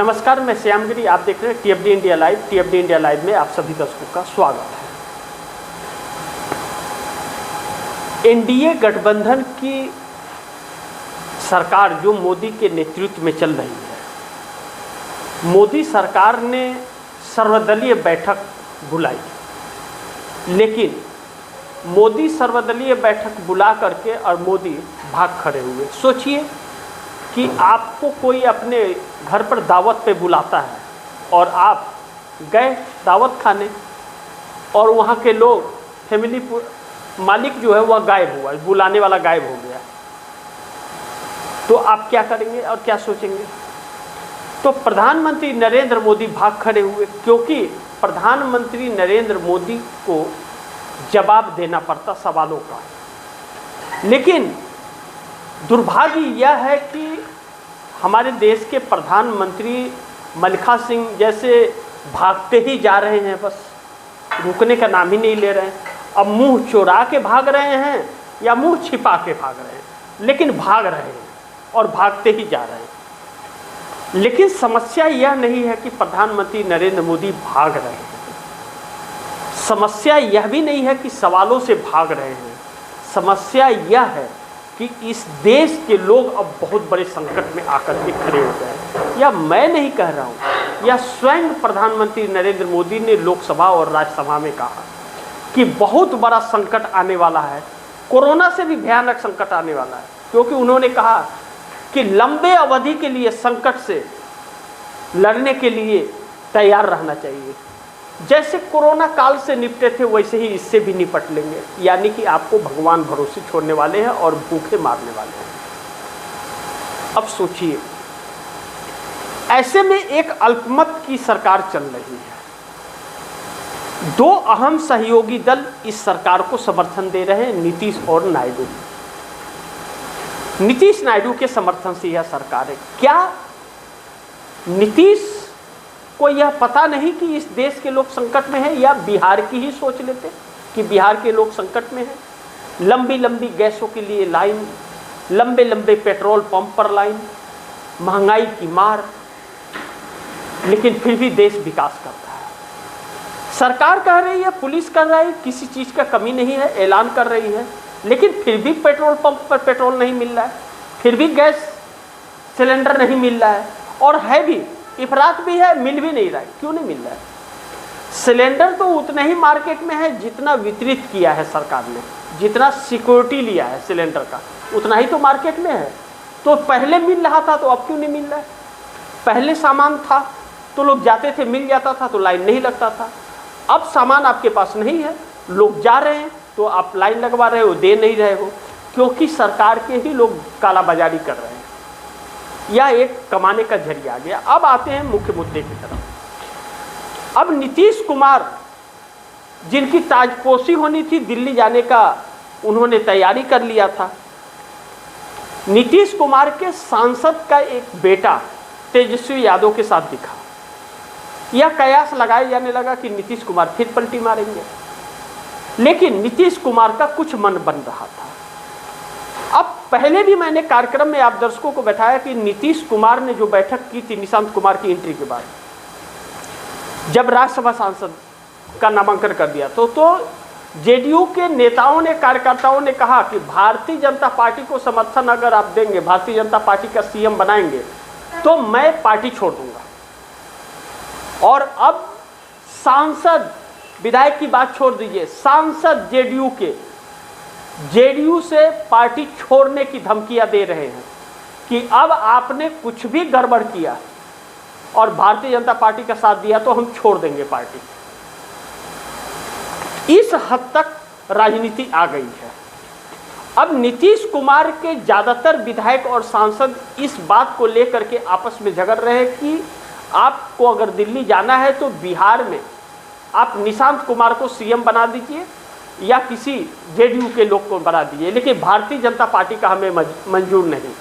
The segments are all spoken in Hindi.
नमस्कार, मैं श्यामगिरी। आप देख रहे हैं टीएफडी इंडिया लाइव। टीएफडी इंडिया लाइव में आप सभी दर्शकों का स्वागत है। एनडीए गठबंधन की सरकार जो मोदी के नेतृत्व में चल रही है, मोदी सरकार ने सर्वदलीय बैठक बुलाई, लेकिन मोदी सर्वदलीय बैठक बुला करके और मोदी भाग खड़े हुए। सोचिए कि आपको कोई अपने घर पर दावत पे बुलाता है और आप गए दावत खाने और वहाँ के लोग, फैमिली मालिक जो है वह गायब हुआ, बुलाने वाला गायब हो गया, तो आप क्या करेंगे और क्या सोचेंगे? तो प्रधानमंत्री नरेंद्र मोदी भाग खड़े हुए, क्योंकि प्रधानमंत्री नरेंद्र मोदी को जवाब देना पड़ता सवालों का। लेकिन दुर्भाग्य यह है कि हमारे देश के प्रधानमंत्री मल्लिका सिंह जैसे भागते ही जा रहे हैं, बस रुकने का नाम ही नहीं ले रहे हैं। अब मुंह चुरा के भाग रहे हैं या मुंह छिपा के भाग रहे हैं, लेकिन भाग रहे हैं और भागते ही जा रहे हैं। लेकिन समस्या यह नहीं है कि प्रधानमंत्री नरेंद्र मोदी भाग रहे हैं, समस्या यह भी नहीं है कि सवालों से भाग रहे हैं। समस्या यह है कि इस देश के लोग अब बहुत बड़े संकट में आकर के खड़े हो गए। या मैं नहीं कह रहा हूँ, या स्वयं प्रधानमंत्री नरेंद्र मोदी ने लोकसभा और राज्यसभा में कहा कि बहुत बड़ा संकट आने वाला है, कोरोना से भी भयानक संकट आने वाला है। क्योंकि उन्होंने कहा कि लंबे अवधि के लिए संकट से लड़ने के लिए तैयार रहना चाहिए। जैसे कोरोना काल से निपटे थे वैसे ही इससे भी निपट लेंगे, यानी कि आपको भगवान भरोसे छोड़ने वाले हैं और भूखे मारने वाले हैं। अब सोचिए, ऐसे में एक अल्पमत की सरकार चल रही है। दो अहम सहयोगी दल इस सरकार को समर्थन दे रहे हैं, नीतीश और नायडू। नीतीश नायडू के समर्थन से यह सरकार है। क्या नीतीश को यह पता नहीं कि इस देश के लोग संकट में हैं, या बिहार की ही सोच लेते कि बिहार के लोग संकट में हैं? लंबी लंबी गैसों के लिए लाइन, लंबे लंबे पेट्रोल पंप पर लाइन, महंगाई की मार, लेकिन फिर भी देश विकास करता है। सरकार कह रही है, पुलिस कर रही है, किसी चीज़ का कमी नहीं है, ऐलान कर रही है, लेकिन फिर भी पेट्रोल पंप पर पेट्रोल नहीं मिल रहा है, फिर भी गैस सिलेंडर नहीं मिल रहा है, और है भी इफरात भी है, मिल भी नहीं रहा है। क्यों नहीं मिल रहा है? सिलेंडर तो उतना ही मार्केट में है जितना वितरित किया है सरकार ने, जितना सिक्योरिटी लिया है सिलेंडर का, उतना ही तो मार्केट में है। तो पहले मिल रहा था तो अब क्यों नहीं मिल रहा है? पहले सामान था तो लोग जाते थे, मिल जाता था तो लाइन नहीं लगता था। अब सामान आपके पास नहीं है, लोग जा रहे हैं तो आप लाइन लगवा रहे हो, दे नहीं रहे हो, क्योंकि सरकार के ही लोग कालाबाजारी कर रहे हैं। यह एक कमाने का जरिया आ गया। अब आते हैं मुख्य मुद्दे की तरफ। अब नीतीश कुमार, जिनकी ताजपोशी होनी थी दिल्ली जाने का, उन्होंने तैयारी कर लिया था। नीतीश कुमार के सांसद का एक बेटा तेजस्वी यादव के साथ दिखा। यह कयास लगाया जाने लगा कि नीतीश कुमार फिर पलटी मारेंगे, लेकिन नीतीश कुमार का कुछ मन बन रहा था। अब पहले भी मैंने कार्यक्रम में आप दर्शकों को बताया कि नीतीश कुमार ने जो बैठक की थी निशांत कुमार की एंट्री के बाद, जब राज्यसभा सांसद का नामांकन कर दिया तो जेडीयू के नेताओं ने, कार्यकर्ताओं ने कहा कि भारतीय जनता पार्टी को समर्थन अगर आप देंगे, भारतीय जनता पार्टी का सीएम बनाएंगे, तो मैं पार्टी छोड़ दूंगा। और अब सांसद, विधायक की बात छोड़ दीजिए, सांसद जेडीयू से पार्टी छोड़ने की धमकियां दे रहे हैं कि अब आपने कुछ भी गड़बड़ किया और भारतीय जनता पार्टी का साथ दिया तो हम छोड़ देंगे पार्टी। इस हद तक राजनीति आ गई है। अब नीतीश कुमार के ज़्यादातर विधायक और सांसद इस बात को लेकर के आपस में झगड़ रहे हैं कि आपको अगर दिल्ली जाना है तो बिहार में आप निशांत कुमार को सीएम बना दीजिए या किसी जेडीयू के लोग को बना दीजिए, लेकिन भारतीय जनता पार्टी का हमें मंजूर नहीं।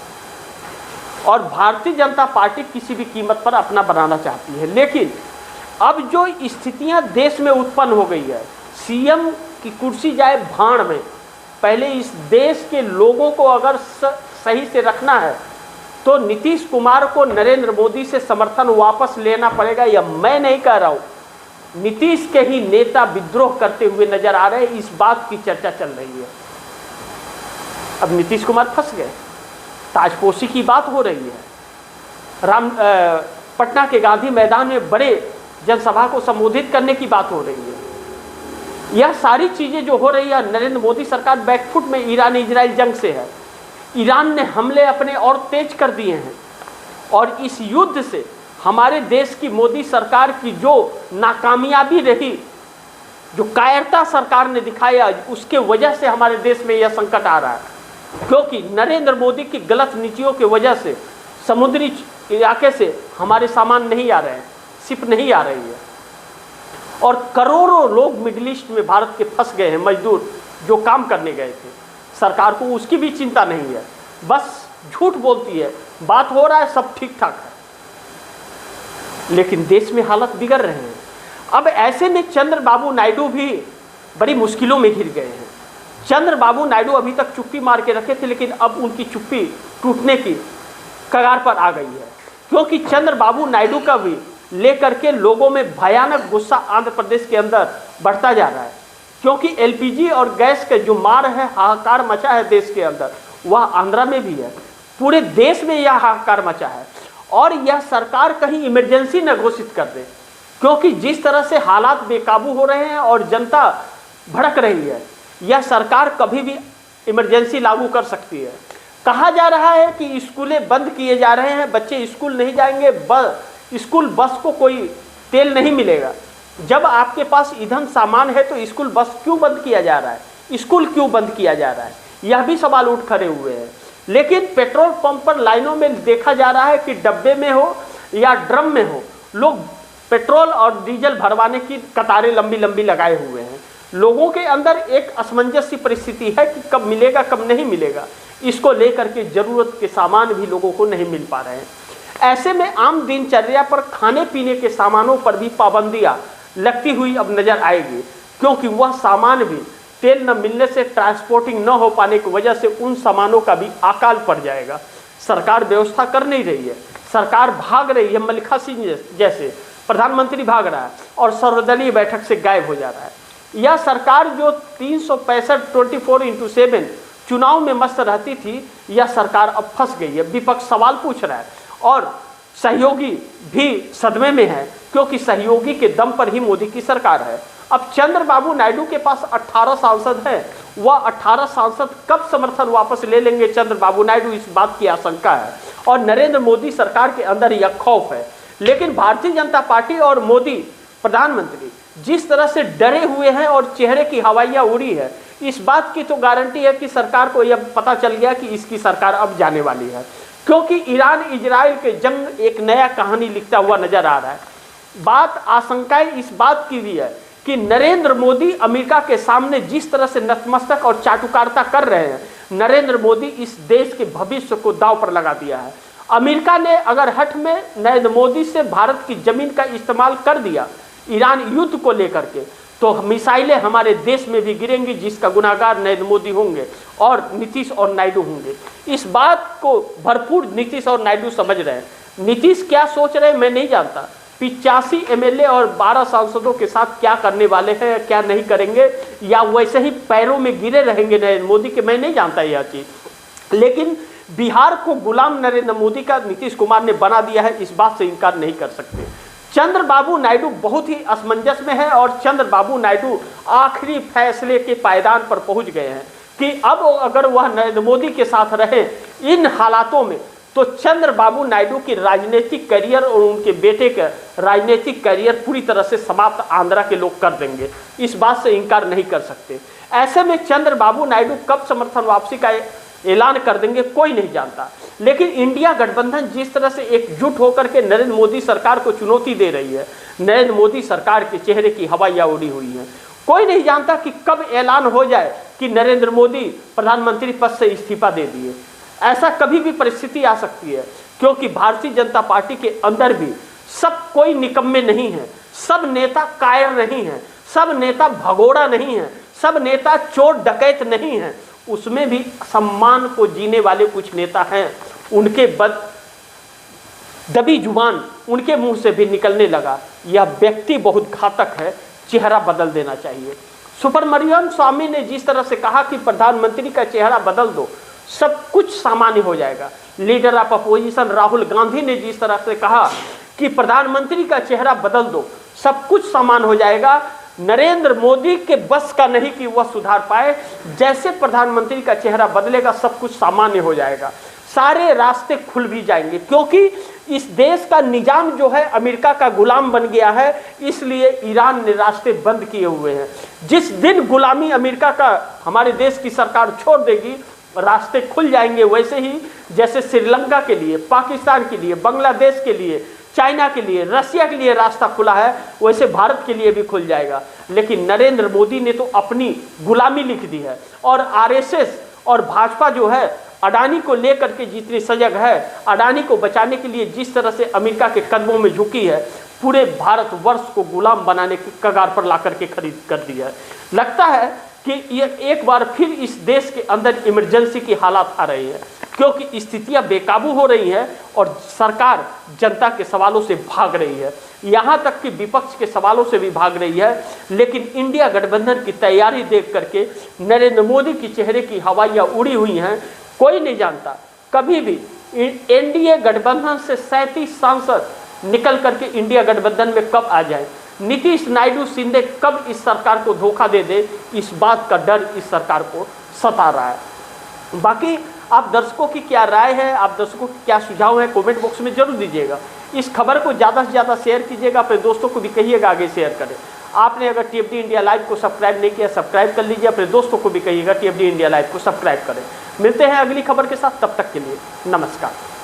और भारतीय जनता पार्टी किसी भी कीमत पर अपना बनाना चाहती है। लेकिन अब जो स्थितियां देश में उत्पन्न हो गई है, सीएम की कुर्सी जाए भाड़ में, पहले इस देश के लोगों को अगर सही से रखना है तो नीतीश कुमार को नरेंद्र मोदी से समर्थन वापस लेना पड़ेगा। यह मैं नहीं कह रहा हूं, नीतीश के ही नेता विद्रोह करते हुए नजर आ रहे हैं, इस बात की चर्चा चल रही है। अब नीतीश कुमार फंस गए, ताजपोशी की बात हो रही है, पटना के गांधी मैदान में बड़े जनसभा को संबोधित करने की बात हो रही है। यह सारी चीजें जो हो रही है, नरेंद्र मोदी सरकार बैकफुट में ईरान इजराइल जंग से है। ईरान ने हमले अपने और तेज कर दिए हैं और इस युद्ध से हमारे देश की मोदी सरकार की जो नाकामयाबी रही, जो कायरता सरकार ने दिखाया, उसके वजह से हमारे देश में यह संकट आ रहा है। क्योंकि नरेंद्र मोदी की गलत नीतियों की वजह से समुद्री इलाके से हमारे सामान नहीं आ रहे हैं, शिप नहीं आ रही है और करोड़ों लोग मिडिल ईस्ट में भारत के फंस गए हैं, मजदूर जो काम करने गए थे। सरकार को उसकी भी चिंता नहीं है, बस झूठ बोलती है, बात हो रहा है, सब ठीक ठाक है, लेकिन देश में हालत बिगड़ रहे हैं। अब ऐसे में चंद्रबाबू नायडू भी बड़ी मुश्किलों में घिर गए हैं। चंद्रबाबू नायडू अभी तक चुप्पी मार के रखे थे, लेकिन अब उनकी चुप्पी टूटने की कगार पर आ गई है, क्योंकि चंद्रबाबू नायडू का भी लेकर के लोगों में भयानक गुस्सा आंध्र प्रदेश के अंदर बढ़ता जा रहा है। क्योंकि एलपीजी और गैस के जो मार है, हाहाकार मचा है देश के अंदर, वह आंध्रा में भी है, पूरे देश में यह हाहाकार मचा है। और यह सरकार कहीं इमरजेंसी न घोषित कर दे, क्योंकि जिस तरह से हालात बेकाबू हो रहे हैं और जनता भड़क रही है, यह सरकार कभी भी इमरजेंसी लागू कर सकती है। कहा जा रहा है कि स्कूलें बंद किए जा रहे हैं, बच्चे स्कूल नहीं जाएंगे, स्कूल बस को कोई तेल नहीं मिलेगा। जब आपके पास ईंधन सामान है तो स्कूल बस क्यों बंद किया जा रहा है, स्कूल क्यों बंद किया जा रहा है, यह भी सवाल उठ खड़े हुए हैं। लेकिन पेट्रोल पंप पर लाइनों में देखा जा रहा है कि डब्बे में हो या ड्रम में हो, लोग पेट्रोल और डीजल भरवाने की कतारें लंबी लंबी लगाए हुए हैं। लोगों के अंदर एक असमंजस सी परिस्थिति है कि कब मिलेगा कब नहीं मिलेगा, इसको लेकर के जरूरत के सामान भी लोगों को नहीं मिल पा रहे हैं। ऐसे में आम दिनचर्या पर खाने पीने के सामानों पर भी पाबंदियां लगती हुई अब नजर आएगी, क्योंकि वह सामान भी तेल न मिलने से, ट्रांसपोर्टिंग न हो पाने की वजह से उन सामानों का भी अकाल पड़ जाएगा। सरकार व्यवस्था कर नहीं रही है, सरकार भाग रही है, मल्लिका सिंह जैसे प्रधानमंत्री भाग रहा है और सर्वदलीय बैठक से गायब हो जा रहा है। यह सरकार जो 365 24/7 चुनाव में मस्त रहती थी, यह सरकार अब फंस गई है। विपक्ष सवाल पूछ रहा है और सहयोगी भी सदमे में है, क्योंकि सहयोगी के दम पर ही मोदी की सरकार है। अब चंद्रबाबू नायडू के पास 18 सांसद हैं, वह 18 सांसद कब समर्थन वापस ले लेंगे चंद्रबाबू नायडू, इस बात की आशंका है और नरेंद्र मोदी सरकार के अंदर यह खौफ है। लेकिन भारतीय जनता पार्टी और मोदी प्रधानमंत्री जिस तरह से डरे हुए हैं और चेहरे की हवाइयाँ उड़ी है, इस बात की तो गारंटी है कि सरकार को यह पता चल गया कि इसकी सरकार अब जाने वाली है, क्योंकि ईरान इजराइल के जंग एक नया कहानी लिखता हुआ नजर आ रहा है। बात आशंकाएं इस बात की भी है कि नरेंद्र मोदी अमेरिका के सामने जिस तरह से नतमस्तक और चाटुकारिता कर रहे हैं, नरेंद्र मोदी इस देश के भविष्य को दांव पर लगा दिया है। अमेरिका ने अगर हठ में नरेंद्र मोदी से भारत की जमीन का इस्तेमाल कर दिया ईरान युद्ध को लेकर के, तो मिसाइलें हमारे देश में भी गिरेंगी, जिसका गुनाहगार नरेंद्र मोदी होंगे और नीतीश और नायडू होंगे। इस बात को भरपूर नीतीश और नायडू समझ रहे हैं। नीतीश क्या सोच रहे हैं मैं नहीं जानता, 85 एमएलए और 12 सांसदों के साथ क्या करने वाले हैं, क्या नहीं करेंगे, या वैसे ही पैरों में गिरे रहेंगे नरेंद्र मोदी के, मैं नहीं जानता यह चीज़। लेकिन बिहार को गुलाम नरेंद्र मोदी का नीतीश कुमार ने बना दिया है, इस बात से इनकार नहीं कर सकते। चंद्रबाबू नायडू बहुत ही असमंजस में है और चंद्रबाबू नायडू आखिरी फैसले के पायदान पर पहुंच गए हैं कि अब अगर वह नरेंद्र मोदी के साथ रहे इन हालातों में, तो चंद्रबाबू नायडू की राजनीतिक करियर और उनके बेटे का राजनीतिक करियर पूरी तरह से समाप्त आंध्रा के लोग कर देंगे, इस बात से इनकार नहीं कर सकते। ऐसे में चंद्रबाबू नायडू कब समर्थन वापसी का ऐलान कर देंगे कोई नहीं जानता। लेकिन इंडिया गठबंधन जिस तरह से एकजुट होकर के नरेंद्र मोदी सरकार को चुनौती दे रही है, नरेंद्र मोदी सरकार के चेहरे की हवाइयाँ उड़ी हुई हैं। कोई नहीं जानता कि कब ऐलान हो जाए कि नरेंद्र मोदी प्रधानमंत्री पद से इस्तीफा दे दिए। ऐसा कभी भी परिस्थिति आ सकती है, क्योंकि भारतीय जनता पार्टी के अंदर भी सब कोई निकम्मे नहीं है, सब नेता कायर नहीं है, सब नेता भगोड़ा नहीं है, सब नेता चोर डकैत नहीं है, उसमें भी सम्मान को जीने वाले कुछ नेता हैं उनके दबी जुबान उनके मुंह से भी निकलने लगा, यह व्यक्ति बहुत घातक है, चेहरा बदल देना चाहिए। सुब्रमण्यम स्वामी ने जिस तरह से कहा कि प्रधानमंत्री का चेहरा बदल दो, सब कुछ सामान्य हो जाएगा। Leader of opposition Rahul Gandhi ने जिस तरह से कहा कि प्रधानमंत्री का चेहरा बदल दो, सब कुछ सामान्य हो जाएगा। नरेंद्र मोदी के बस का नहीं कि वह सुधार पाए, जैसे प्रधानमंत्री का चेहरा बदलेगा सब कुछ सामान्य हो जाएगा, सारे रास्ते खुल भी जाएंगे। क्योंकि इस देश का निजाम जो है अमेरिका का गुलाम बन गया है, इसलिए ईरान ने रास्ते बंद किए हुए हैं। जिस दिन गुलामी अमेरिका का हमारे देश की सरकार छोड़ देगी, रास्ते खुल जाएंगे। वैसे ही जैसे श्रीलंका के लिए, पाकिस्तान के लिए, बांग्लादेश के लिए, चाइना के लिए, रसिया के लिए रास्ता खुला है, वैसे भारत के लिए भी खुल जाएगा। लेकिन नरेंद्र मोदी ने तो अपनी गुलामी लिख दी है। और आरएसएस और भाजपा जो है अडानी को लेकर के जितनी सजग है, अडानी को बचाने के लिए जिस तरह से अमेरिका के कदमों में झुकी है, पूरे भारतवर्ष को गुलाम बनाने की कगार पर ला करके खरीद कर दिया है। लगता है कि ये एक बार फिर इस देश के अंदर इमरजेंसी की हालात आ रही है, क्योंकि स्थितियां बेकाबू हो रही हैं और सरकार जनता के सवालों से भाग रही है, यहाँ तक कि विपक्ष के सवालों से भी भाग रही है। लेकिन इंडिया गठबंधन की तैयारी देख करके नरेंद्र मोदी के चेहरे की हवाइयाँ उड़ी हुई हैं। कोई नहीं जानता कभी भी एनडीए गठबंधन से 37 सांसद निकल करके इंडिया गठबंधन में कब आ जाए, नीतीश नायडू शिंदे कब इस सरकार को धोखा दे, इस बात का डर इस सरकार को सता रहा है। बाकी आप दर्शकों की क्या राय है, आप दर्शकों की क्या सुझाव है, कमेंट बॉक्स में जरूर दीजिएगा। इस खबर को ज़्यादा से ज़्यादा शेयर कीजिएगा, अपने दोस्तों को भी कहिएगा आगे शेयर करें। आपने अगर टीएफडी इंडिया लाइव को सब्सक्राइब नहीं किया, सब्सक्राइब कर लीजिए, अपने दोस्तों को भी कहिएगा टीएफडी इंडिया लाइव को सब्सक्राइब करें। मिलते हैं अगली खबर के साथ, तब तक के लिए नमस्कार।